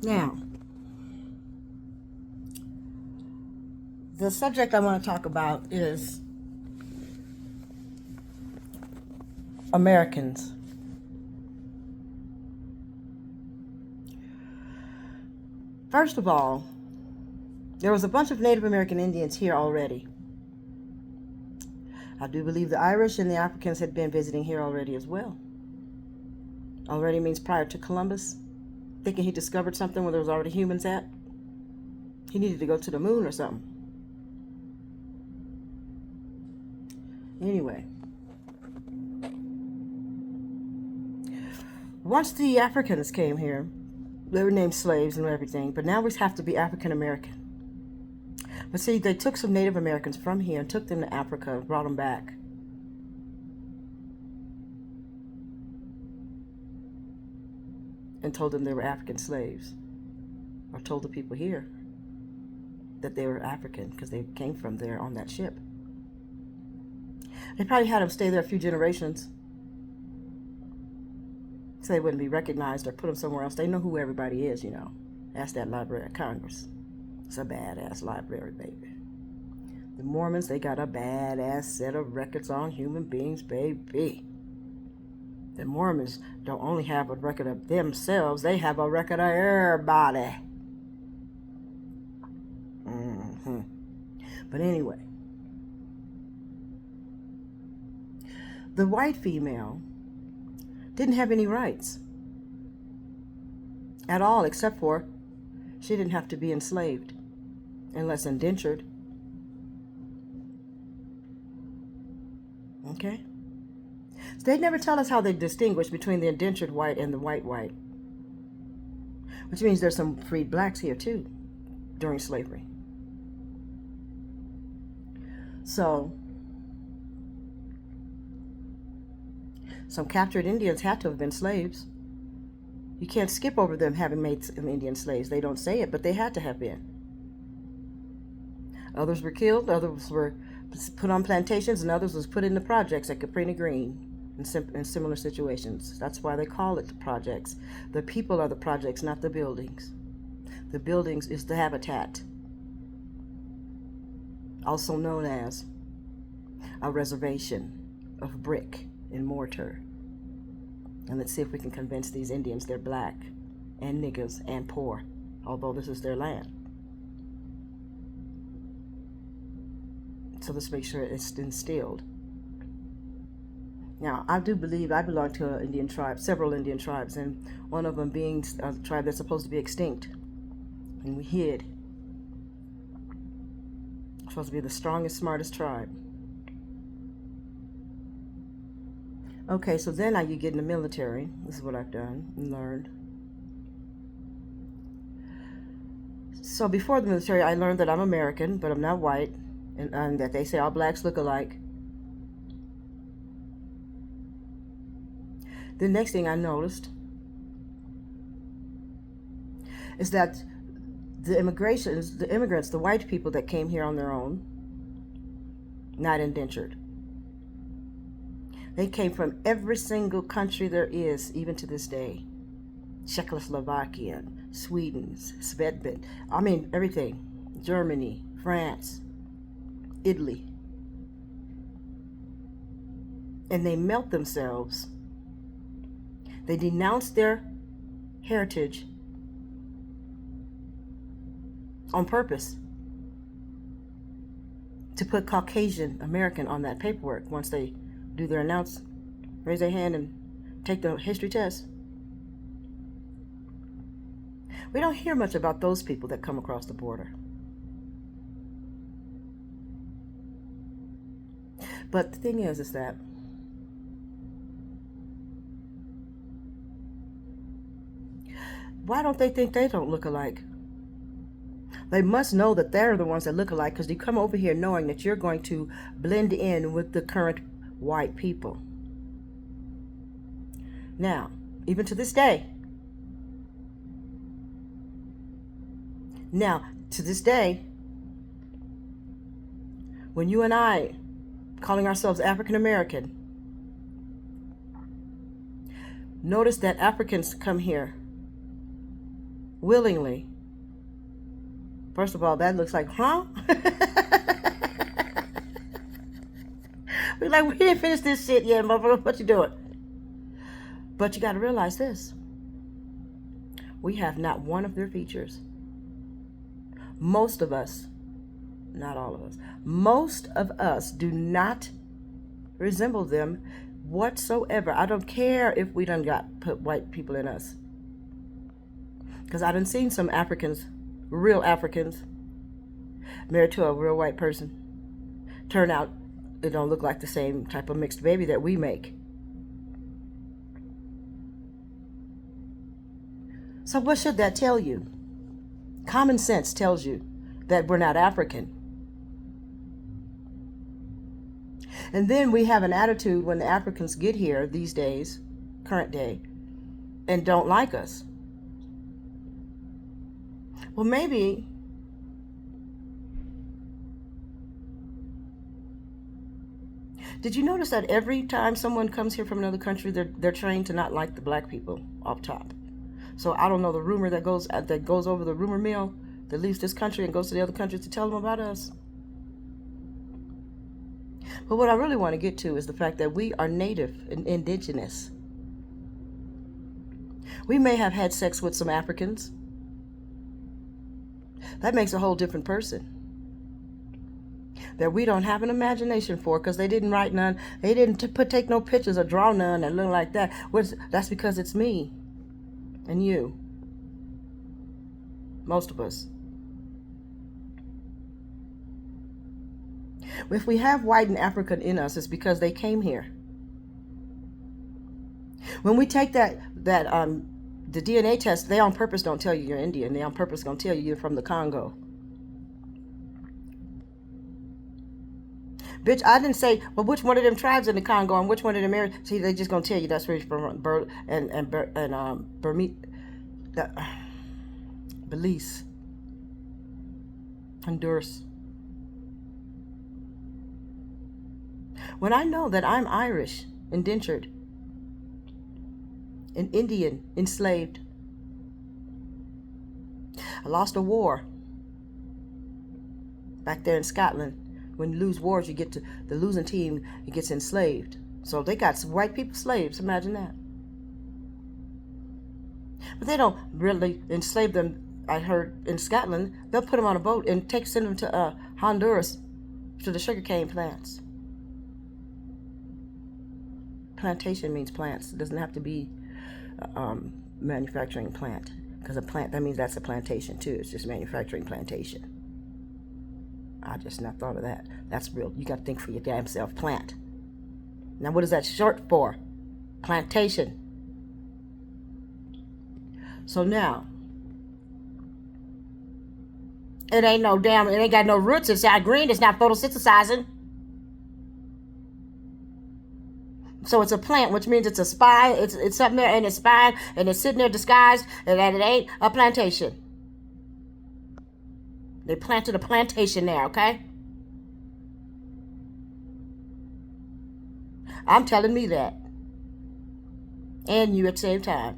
Now, the subject I want to talk about is Americans. First of all, there was a bunch of Native American Indians here already. I do believe the Irish and the Africans had been visiting here already as well. Already means prior to Columbus, thinking he discovered something where there was already humans at. He needed to go to the moon or something. Anyway, once the Africans came here, they were named slaves and everything, but now we have to be African American. But see, they took some Native Americans from here and took them to Africa and brought them back. And told them they were African slaves. Or told the people here that they were African because they came from there on that ship. They probably had them stay there a few generations so they wouldn't be recognized or put them somewhere else. They know who everybody is, you know. Ask that Library of Congress. It's a badass library, baby. The Mormons, they got a badass set of records on human beings, baby. The Mormons don't only have a record of themselves, they have a record of everybody. But anyway, the white female didn't have any rights at all, except for she didn't have to be enslaved unless indentured. Okay? So they never tell us how they distinguish between the indentured white and the white white, which means there's some freed blacks here too during slavery. So some captured Indians had to have been slaves. You can't skip over them having made some Indian slaves. They don't say it, but they had to have been. Others were killed, others were put on plantations, and others was put in the projects at Capri Green in similar situations. That's why they call it the projects. The people are the projects, not the buildings. The buildings is the habitat, also known as a reservation of brick and mortar. And let's see if we can convince these Indians they're black and niggas and poor, although this is their land. So let's make sure it's instilled. Now, I do believe I belong to an Indian tribe, several Indian tribes, and one of them being a tribe that's supposed to be extinct. And we hid. Supposed to be the strongest, smartest tribe. Okay, so then now you get in the military. This is what I've done and learned. So before the military, I learned that I'm American, but I'm not white, and that they say all blacks look alike. The next thing I noticed is that the immigrants, the white people that came here on their own, not indentured. They came from every single country there is, even to this day. Czechoslovakia, Sweden, Svedbet, I mean everything. Germany, France, Italy. And they melt themselves. They denounce their heritage on purpose to put Caucasian American on that paperwork once they do their announce, raise their hand and take the history test. We don't hear much about those people that come across the border. But the thing is that why don't they think they don't look alike? They must know that they're the ones that look alike because they come over here knowing that you're going to blend in with the current white people. Now, even to this day, when you and I, calling ourselves African American, notice that Africans come here willingly. First of all, that looks like, huh? We're like, we didn't finish this shit yet, motherfucker. What you doing? But you got to realize this. We have not one of their features. Most of us, not all of us, most of us do not resemble them whatsoever. I don't care if we done put white people in us. Because I done seen some Africans, real Africans, married to a real white person. Turn out it don't look like the same type of mixed baby that we make. So what should that tell you? Common sense tells you that we're not African. And then we have an attitude when the Africans get here these days, current day, and don't like us. Well, maybe did you notice that every time someone comes here from another country, they're trained to not like the black people off top? So I don't know the rumor that goes over the rumor mill that leaves this country and goes to the other countries to tell them about us. But what I really want to get to is the fact that we are native and indigenous. We may have had sex with some Africans. That makes a whole different person that we don't have an imagination for, because they didn't write none. They didn't take no pictures or draw none and look like that. That's because it's me and you. Most of us. If we have white and African in us, it's because they came here. When we take the DNA test, they on purpose don't tell you you're Indian. They on purpose gonna tell you you're from the Congo. Bitch, I didn't say, well, which one of them tribes in the Congo and which one of them areas. See, they just gonna tell you that's where you're from. Belize, Honduras. When I know that I'm Irish, indentured, an Indian, enslaved, I lost a war back there in Scotland. When you lose wars, you get to the losing team, it gets enslaved. So they got some white people slaves, imagine that. But they don't really enslave them, I heard, in Scotland. They'll put them on a boat and send them to Honduras, to the sugarcane plants. Plantation means plants. It doesn't have to be manufacturing plant, because a plant, that means that's a plantation too. It's just manufacturing plantation. I just not thought of that. That's real. You got to think for your damn self. Plant. Now what is that short for? Plantation. So now, it ain't got no roots inside green. It's not photosynthesizing. So it's a plant, which means it's a spy. It's something there in its spine, and it's sitting there disguised, and that it ain't a plantation. They planted a plantation there, okay? I'm telling me that. And you at the same time.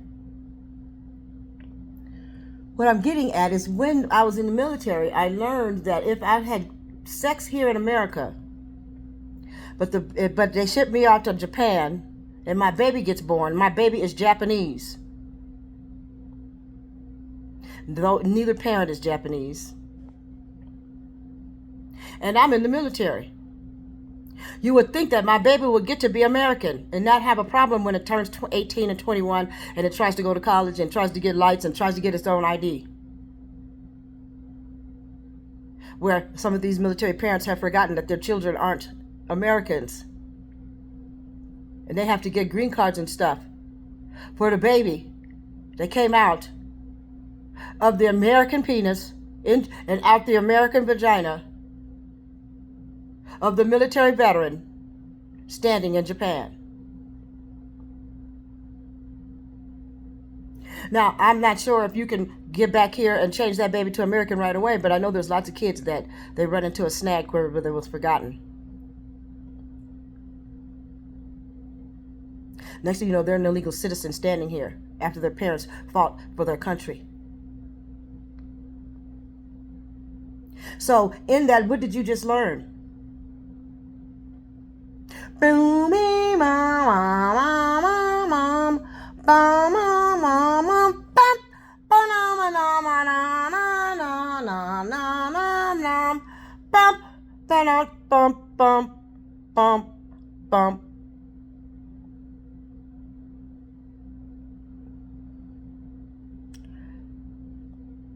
What I'm getting at is when I was in the military, I learned that if I had sex here in America, but they ship me out to Japan, and my baby gets born, my baby is Japanese. Though neither parent is Japanese. And I'm in the military. You would think that my baby would get to be American and not have a problem when it turns 18 and 21 and it tries to go to college and tries to get lights and tries to get its own ID. Where some of these military parents have forgotten that their children aren't Americans. And they have to get green cards and stuff for the baby that came out of the American penis and out the American vagina of the military veteran standing in Japan. Now, I'm not sure if you can get back here and change that baby to American right away, but I know there's lots of kids that they run into a snag where it was forgotten. Next thing you know, they're an illegal citizen standing here after their parents fought for their country. So in that, what did you just learn? Boomy mom, mom, mom, mom, bum, mom, mom, mom, bum, bum, nom, nom, nom, nom, nom, nom, nom, nom, nom, bum, bum, bum, bum, bum, bum.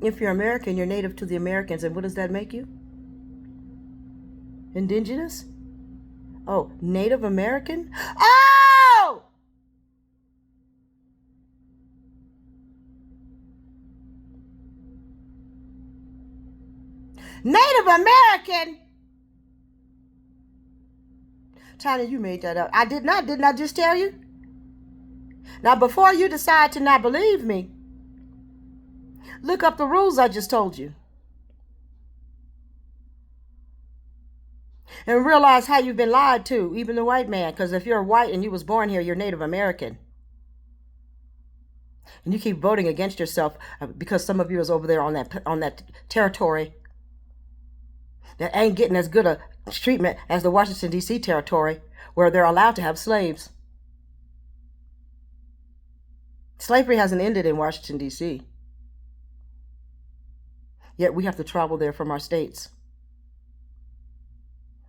If you're American, you're native to the Americans, and what does that make you? Indigenous? Oh, Native American? Oh! Native American? China, you made that up. I did not. Didn't I just tell you? Now, before you decide to not believe me, look up the rules I just told you. And realize how you've been lied to, even the white man. Because if you're white and you was born here, you're Native American. And you keep voting against yourself because some of you is over there on that territory that ain't getting as good a treatment as the Washington, D.C. territory, where they're allowed to have slaves. Slavery hasn't ended in Washington, D.C. Yet we have to travel there from our states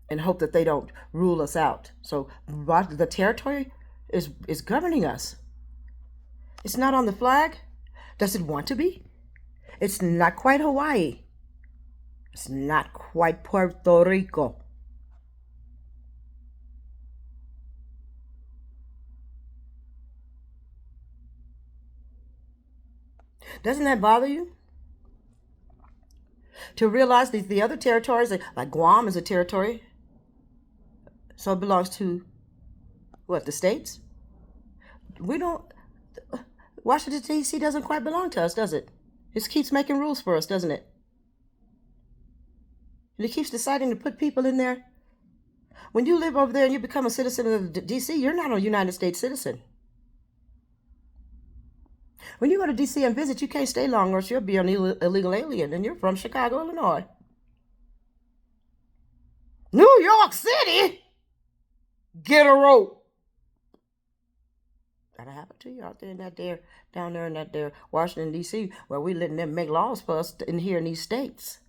and hope that they don't rule us out. So the territory is governing us. It's not on the flag. Does it want to be? It's not quite Hawaii. It's not quite Puerto Rico. Doesn't that bother you? To realize that the other territories, like Guam is a territory, so it belongs to, what, the states? We don't, Washington, D.C. doesn't quite belong to us, does it? It keeps making rules for us, doesn't it? And it keeps deciding to put people in there. When you live over there and you become a citizen of D.C., you're not a United States citizen. When you go to D.C. and visit, you can't stay long or else you'll be an illegal alien, and you're from Chicago, Illinois. New York City? Get a rope. That'll happen to you out there in that there, down there in that there Washington, D.C., where we letting them make laws for us in here in these states.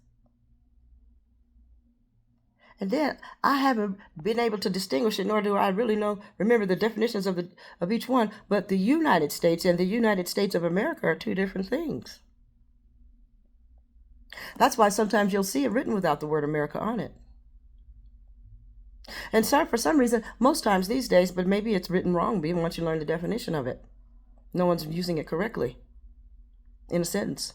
And then I haven't been able to distinguish it, nor do I really remember the definitions of each one. But the United States and the United States of America are two different things. That's why sometimes you'll see it written without the word America on it. And so for some reason, most times these days, but maybe it's written wrong, even once you learn the definition of it. No one's using it correctly in a sentence.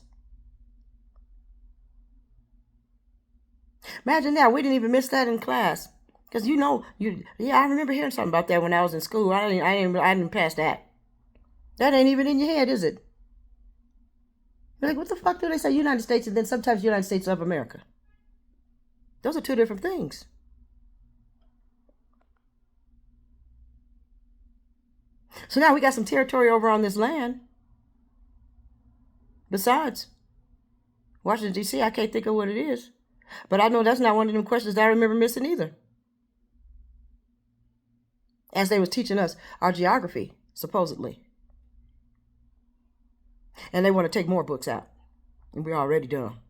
Imagine that. We didn't even miss that in class. Because I remember hearing something about that when I was in school. I didn't pass that. That ain't even in your head, is it? You're like, what the fuck do they say United States and then sometimes United States of America? Those are two different things. So now we got some territory over on this land. Besides Washington, D.C., I can't think of what it is. But I know that's not one of them questions that I remember missing either. As they was teaching us our geography, supposedly. And they want to take more books out. And we're already done.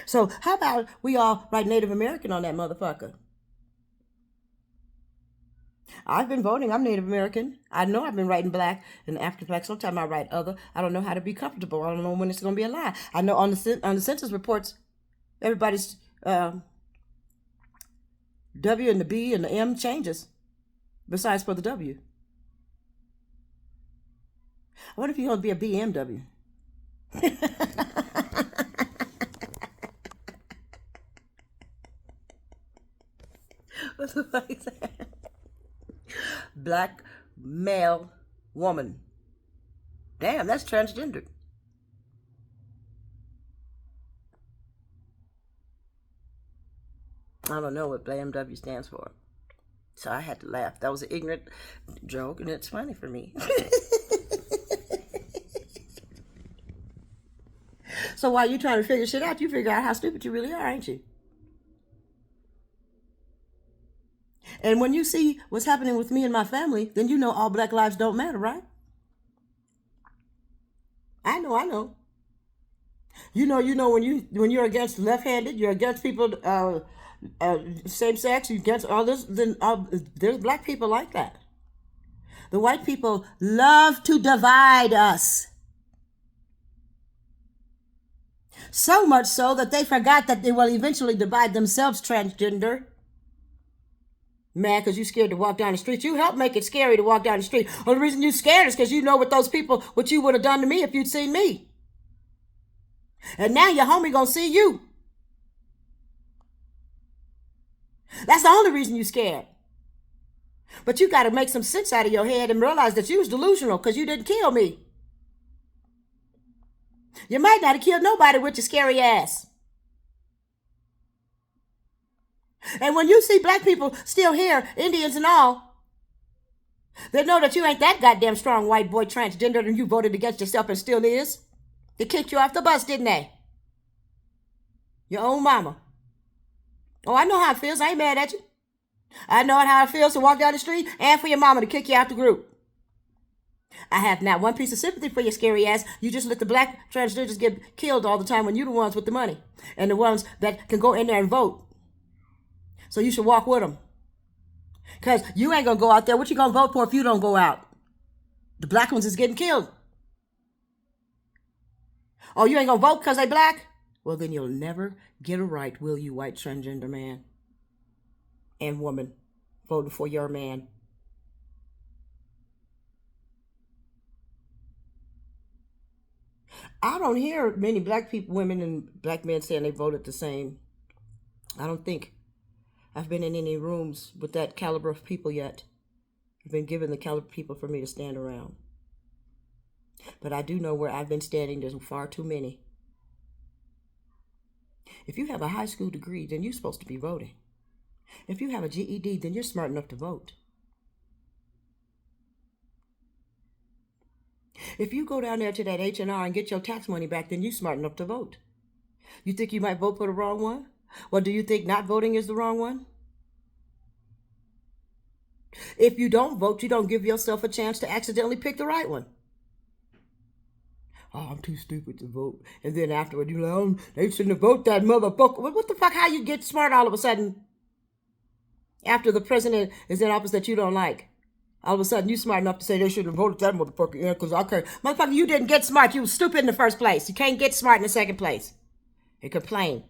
So how about we all write Native American on that motherfucker? I've been voting. I'm Native American. I know I've been writing black and African black. Sometimes I write other. I don't know how to be comfortable. I don't know when it's going to be a lie. I know on the census reports, everybody's W and the B and the M changes, besides for the W. I wonder if you're going to be a BMW. What the fuck is that? Black male woman. Damn, that's transgender. I don't know what BMW stands for. So I had to laugh. That was an ignorant joke, and it's funny for me. So while you're trying to figure shit out, you figure out how stupid you really are, ain't you? And when you see what's happening with me and my family, then you know all black lives don't matter, right? I know. When you're against left-handed, you're against people same sex, you're against others. Then there's black people like that. The white people love to divide us. So much so that they forgot that they will eventually divide themselves, transgender. Man, because you're scared to walk down the street. You help make it scary to walk down the street. Well, the reason you're scared is because you know what you would have done to me if you'd seen me. And now your homie gonna see you. That's the only reason you're scared. But you got to make some sense out of your head and realize that you was delusional because you didn't kill me. You might not have killed nobody with your scary ass. And when you see black people still here, Indians and all, they know that you ain't that goddamn strong white boy transgender and you voted against yourself and still is. They kicked you off the bus, didn't they? Your own mama. Oh, I know how it feels. I ain't mad at you. I know how it feels to walk down the street and for your mama to kick you out the group. I have not one piece of sympathy for your scary ass. You just let the black transgenders get killed all the time when you're the ones with the money and the ones that can go in there and vote. So you should walk with them. Because you ain't going to go out there. What you going to vote for if you don't go out? The black ones is getting killed. Oh, you ain't going to vote because they black? Well, then you'll never get a right, will you, white transgender man and woman, voting for your man. I don't hear many black people, women, and black men saying they voted the same. I don't think I've been in any rooms with that caliber of people yet. I've been given the caliber of people for me to stand around. But I do know where I've been standing, there's far too many. If you have a high school degree, then you're supposed to be voting. If you have a GED, then you're smart enough to vote. If you go down there to that H&R and get your tax money back, then you're smart enough to vote. You think you might vote for the wrong one? Or do you think not voting is the wrong one? If you don't vote, you don't give yourself a chance to accidentally pick the right one. Oh, I'm too stupid to vote. And then afterward, you're like, oh, they shouldn't have voted that motherfucker. What the fuck? How you get smart all of a sudden after the president is in office that you don't like? All of a sudden, you smart enough to say they shouldn't have voted that motherfucker in because I can't. Motherfucker, you didn't get smart. You was stupid in the first place. You can't get smart in the second place and complain.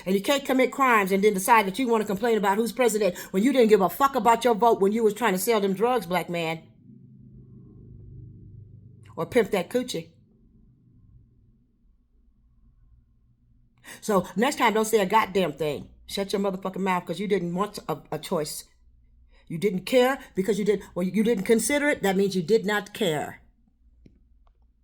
And you can't commit crimes and then decide that you want to complain about who's president when you didn't give a fuck about your vote when you was trying to sell them drugs, black man. Or pimp that coochie. So next time, don't say a goddamn thing. Shut your motherfucking mouth because you didn't want a choice. You didn't care because you didn't consider it. That means you did not care.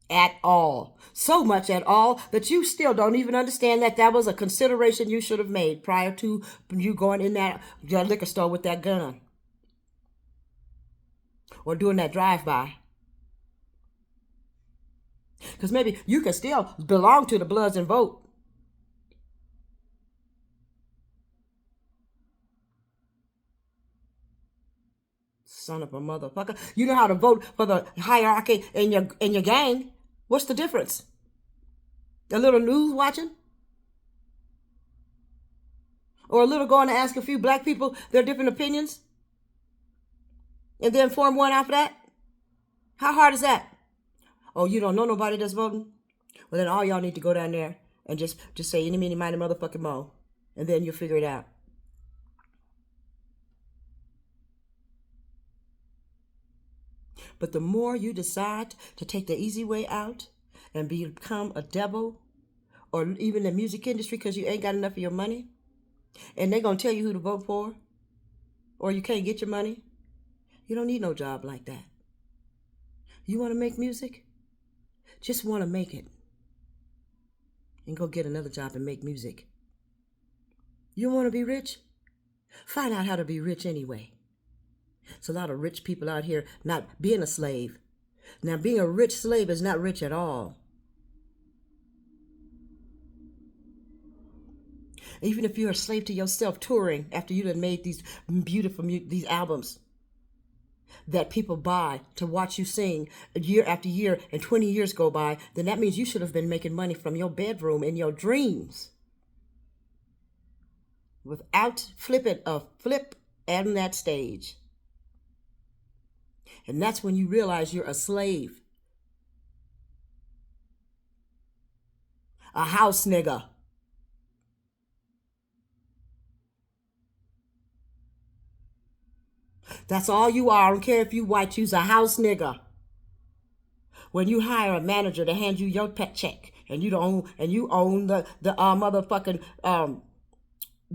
At all. So much at all that you still don't even understand that was a consideration you should have made prior to you going in that liquor store with that gun. Or doing that drive-by. Because maybe you can still belong to the Bloods and vote. Son of a motherfucker. You know how to vote for the hierarchy in your gang. What's the difference? A little news watching? Or a little going to ask a few black people their different opinions? And then form one after that? How hard is that? Oh, you don't know nobody that's voting? Well, then all y'all need to go down there and just say any, meeny, miny, motherfucking mo. And then you'll figure it out. But the more you decide to take the easy way out and become a devil, or even the music industry because you ain't got enough of your money, and they're going to tell you who to vote for, or you can't get your money, you don't need no job like that. You want to make music? Just want to make it. And go get another job and make music. You want to be rich? Find out how to be rich anyway. It's a lot of rich people out here not being a slave. Now, being a rich slave is not rich at all. Even if you're a slave to yourself, touring after you done made these beautiful these albums that people buy to watch you sing year after year, and 20 years go by, then that means you should have been making money from your bedroom in your dreams without flipping a flip on that stage. And that's when you realize you're a slave, a house nigga. That's all you are. I don't care if you white, you's a house nigga. When you hire a manager to hand you your pet check, and you own the motherfucking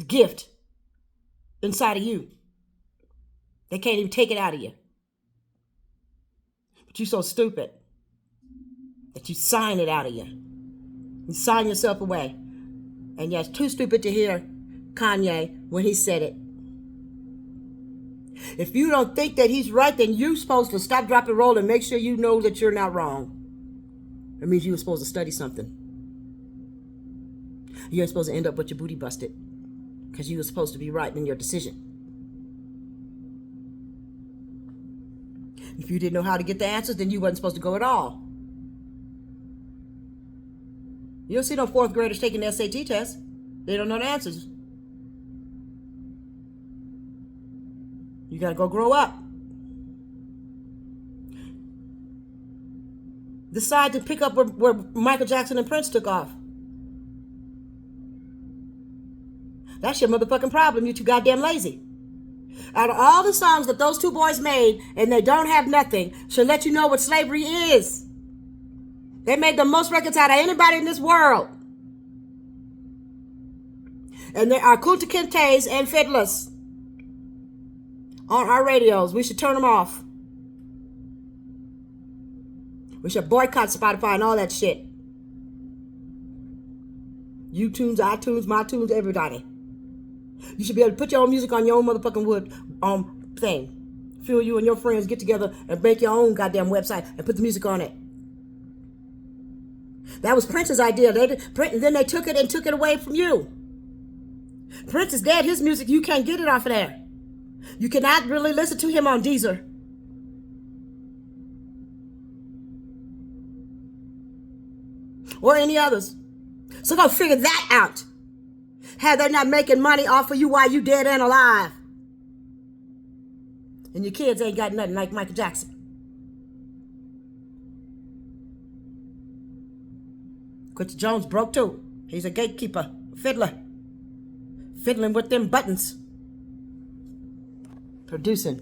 gift inside of you, they can't even take it out of you. But you're so stupid that you sign it out of you. You sign yourself away. And you're too stupid to hear Kanye when he said it. If you don't think that he's right, then you're supposed to stop, drop, and roll and make sure you know that you're not wrong. It means you were supposed to study something. You ain't supposed to end up with your booty busted because you were supposed to be right in your decision. If you didn't know how to get the answers, then you wasn't supposed to go at all. You don't see no fourth graders taking the SAT test. They don't know the answers. You got to go grow up. Decide to pick up where Michael Jackson and Prince took off. That's your motherfucking problem. You're too goddamn lazy. Out of all the songs that those two boys made, and they don't have nothing, should let you know what slavery is. They made the most records out of anybody in this world. And there are Kunta Kintes and fiddlers on our radios. We should turn them off. We should boycott Spotify and all that shit. YouTunes, iTunes, MyTunes, everybody. You should be able to put your own music on your own motherfucking wood thing. Feel you and your friends get together and make your own goddamn website and put the music on it. That was Prince's idea. Then they took it and took it away from you. Prince is dead. His music, you can't get it off of there. You cannot really listen to him on Deezer. Or any others. So go figure that out. How they're not making money off of you while you dead and alive. And your kids ain't got nothing like Michael Jackson. Quincy Jones broke too. He's a gatekeeper, fiddler. Fiddling with them buttons. Producing.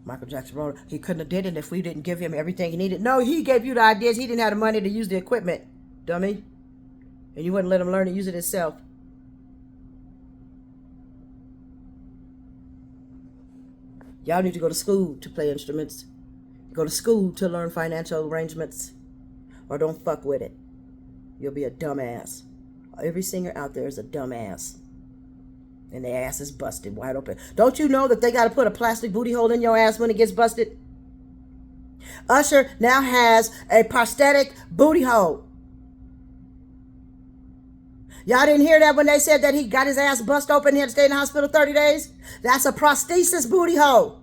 Michael Jackson wrote, he couldn't have did it if we didn't give him everything he needed. No, he gave you the ideas. He didn't have the money to use the equipment, dummy. And you wouldn't let him learn to use it himself. Y'all need to go to school to play instruments. Go to school to learn financial arrangements. Or don't fuck with it. You'll be a dumbass. Every singer out there is a dumbass. And their ass is busted wide open. Don't you know that they got to put a plastic booty hole in your ass when it gets busted? Usher now has a prosthetic booty hole. Y'all didn't hear that when they said that he got his ass bust open and he had to stay in the hospital 30 days? That's a prosthesis booty hole.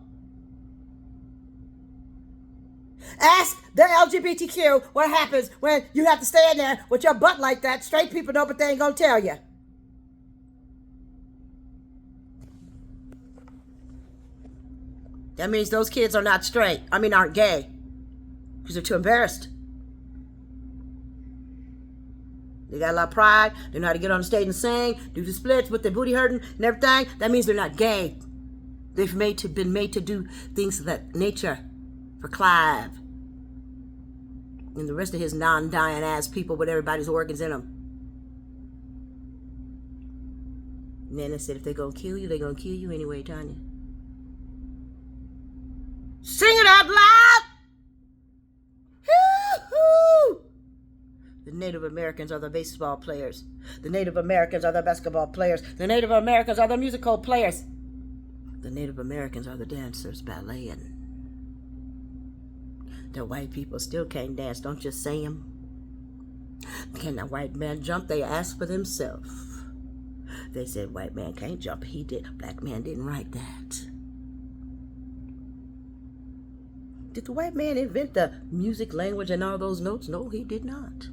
Ask the LGBTQ what happens when you have to stay in there with your butt like that. Straight people know, but they ain't gonna tell you. That means those kids are not straight. Aren't gay. Because they're too embarrassed. They got a lot of pride. They know how to get on the stage and sing, do the splits with their booty hurting and everything. That means they're not gay. They've been made to do things of that nature for Clive and the rest of his non-dying ass people with everybody's organs in them. And then they said, if they're going to kill you, they're going to kill you anyway, Tanya. Sing it out loud! Hoo-hoo! The Native Americans are the baseball players. The Native Americans are the basketball players. The Native Americans are the musical players. The Native Americans are the dancers, balleting. The white people still can't dance. Don't just say them. Can a white man jump? They ask for themselves. They said white man can't jump. He did. Black man didn't write that. Did the white man invent the music, language, and all those notes? No, he did not.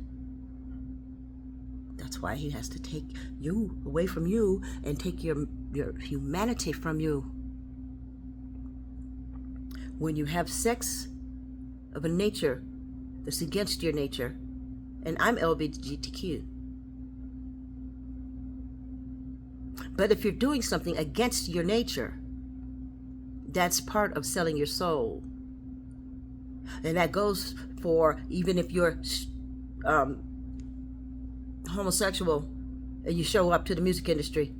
That's why he has to take you away from you and take your humanity from you. When you have sex of a nature that's against your nature, and I'm LGBTQ. But if you're doing something against your nature, that's part of selling your soul. And that goes for even if you're homosexual and you show up to the music industry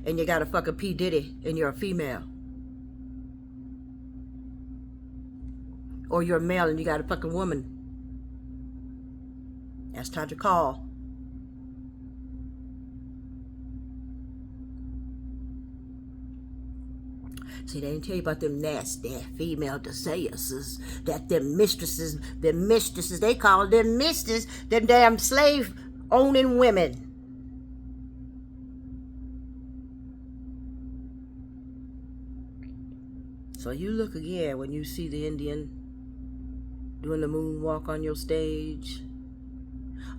and you got a fucking P. Diddy and you're a female. Or you're a male and you got a fucking woman. That's time to call. See, they didn't tell you about them nasty female desires, that them mistresses, they call them mistresses, them damn slave-owning women. So you look again when you see the Indian doing the moonwalk on your stage.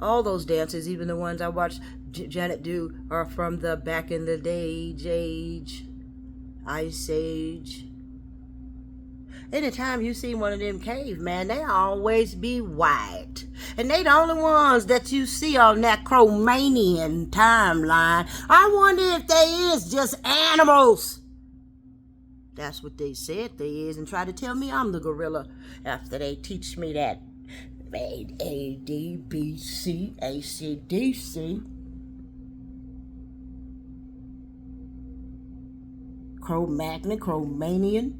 All those dances, even the ones I watched Janet do, are from the back in the day age. Ice Age. Anytime you see one of them cavemen, they always be white. And they the only ones that you see on that Cro-Manian timeline. I wonder if they is just animals. That's what they said they is, and try to tell me I'm the gorilla after they teach me that A, D, B, C, A, C, D, C. Cro-Magnon, Cro-Manian.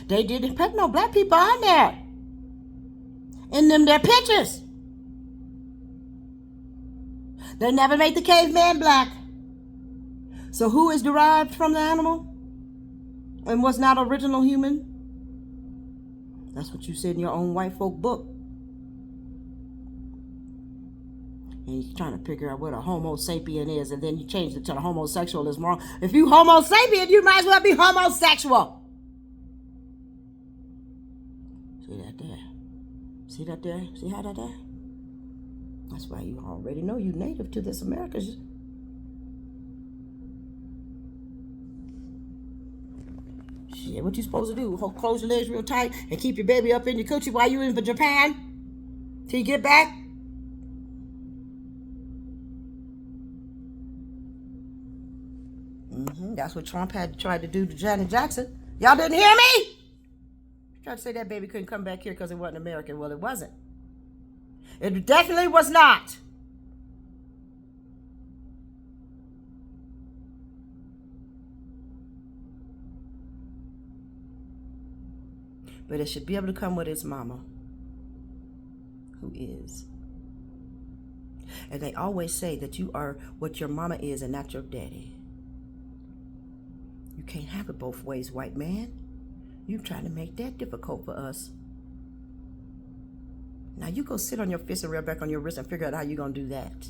They didn't put no black people on there. In them their pictures. They never made the caveman black. So who is derived from the animal? And was not original human? That's what you said in your own white folk book. And you're trying to figure out what a homo sapien is, and then you changed it to the homosexual is wrong. If you homo sapien, you might as well be homosexual. See that there? See that there? See how that there? That's why you already know you native to this America. Shit, what you supposed to do? Close your legs real tight and keep your baby up in your coochie while you in Japan? Till you get back? That's what Trump had tried to do to Janet Jackson. Y'all didn't hear me? He tried to say that baby couldn't come back here because it wasn't American. Well, it wasn't. It definitely was not. But it should be able to come with its mama, who is. And they always say that you are what your mama is and not your daddy. You can't have it both ways, white man. You trying to make that difficult for us. Now you go sit on your fist and rub back on your wrist and figure out how you gonna do that.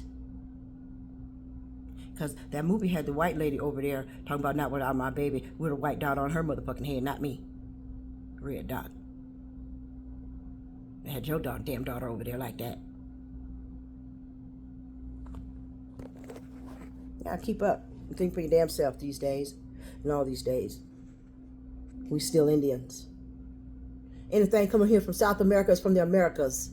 Because that movie had the white lady over there talking about not without my baby with a white dot on her motherfucking head, not me. Red dot. They had your damn daughter over there like that. You gotta keep up and think for your damn self these days. And all these days. We still Indians. Anything coming here from South America is from the Americas.